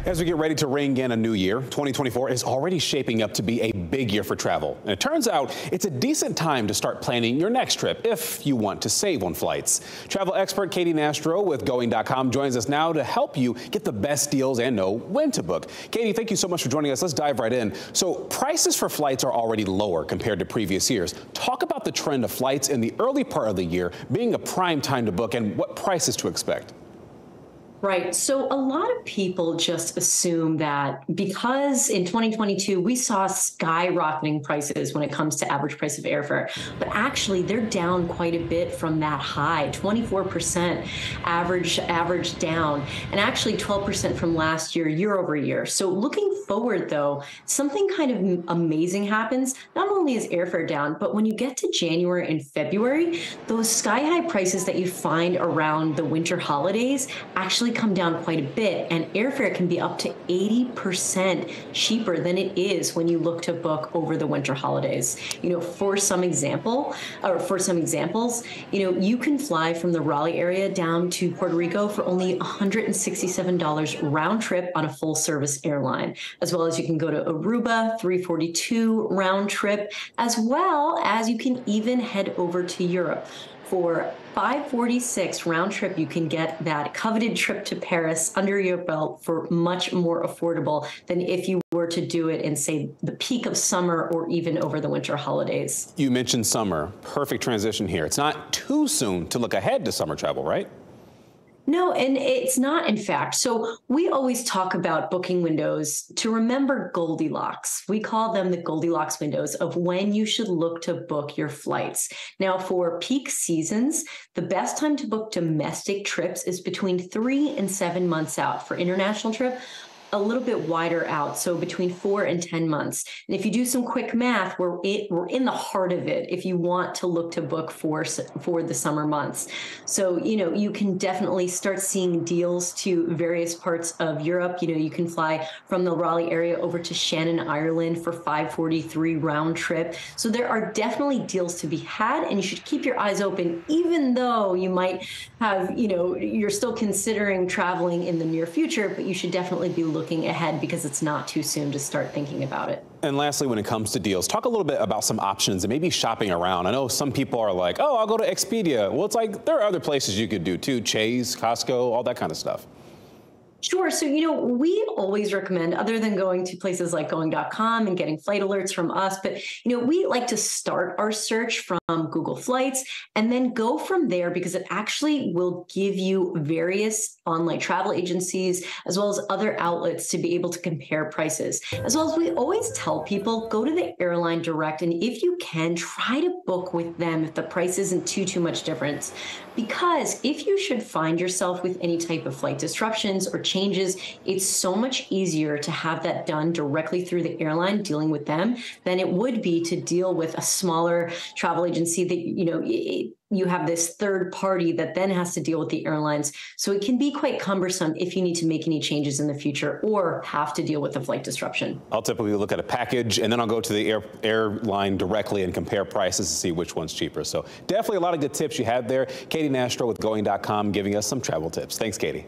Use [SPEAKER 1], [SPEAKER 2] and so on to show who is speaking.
[SPEAKER 1] As we get ready to ring in a new year, 2024 is already shaping up to be a big year for travel. And it turns out it's a decent time to start planning your next trip if you want to save on flights. Travel expert Katy Nastro with Going.com joins us now to help you get the best deals and know when to book. Katy, thank you so much for joining us. Let's dive right in. So prices for flights are already lower compared to previous years. Talk about the trend of flights in the early part of the year being a prime time to book and what prices to expect.
[SPEAKER 2] Right. So a lot of people just assume that because in 2022, we saw skyrocketing prices when it comes to average price of airfare, but actually they're down quite a bit from that high, 24% average down, and actually 12% from last year over year. So looking forward, though, something kind of amazing happens. Not only is airfare down, but when you get to January and February, those sky high prices that you find around the winter holidays actually come down quite a bit, and airfare can be up to 80% cheaper than it is when you look to book over the winter holidays. You know, for some examples, you can fly from the Raleigh area down to Puerto Rico for only $167 round trip on a full service airline, as well as you can go to Aruba, $342 round trip, as well as you can even head over to Europe. For $546 round trip, you can get that coveted trip to Paris under your belt for much more affordable than if you were to do it in, say, the peak of summer or even over the winter holidays.
[SPEAKER 1] You mentioned summer. Perfect transition here. It's not too soon to look ahead to summer travel, right?
[SPEAKER 2] No, and it's not, in fact. So we always talk about booking windows to remember Goldilocks. We call them the Goldilocks windows of when you should look to book your flights. Now, for peak seasons, the best time to book domestic trips is between 3 and 7 months out. For international trip, a little bit wider out, so between 4 and 10 months. And if you do some quick math, we're in the heart of it if you want to look to book for the summer months. So, you can definitely start seeing deals to various parts of Europe. You can fly from the Raleigh area over to Shannon, Ireland for $543 round trip. So there are definitely deals to be had, and you should keep your eyes open, even though you might have, you're still considering traveling in the near future, but you should definitely be looking ahead because it's not too soon to start thinking about it.
[SPEAKER 1] And lastly, when it comes to deals, talk a little bit about some options and maybe shopping around. I know some people are like, oh, I'll go to Expedia. Well, it's like there are other places you could do too, Chase, Costco, all that kind of stuff.
[SPEAKER 2] Sure. So, we always recommend, other than going to places like Going.com and getting flight alerts from us, but, we like to start our search from Google Flights and then go from there because it actually will give you various online travel agencies as well as other outlets to be able to compare prices. As well as we always tell people, go to the airline direct, and if you can, try to book with them if the price isn't too much difference. Because if you should find yourself with any type of flight disruptions or changes, it's so much easier to have that done directly through the airline, dealing with them, than it would be to deal with a smaller travel agency that, you have this third party that then has to deal with the airlines. So it can be quite cumbersome if you need to make any changes in the future or have to deal with a flight disruption.
[SPEAKER 1] I'll typically look at a package and then I'll go to the airline directly and compare prices to see which one's cheaper. So definitely a lot of good tips you had there. Katy Nastro with Going.com giving us some travel tips. Thanks, Katy.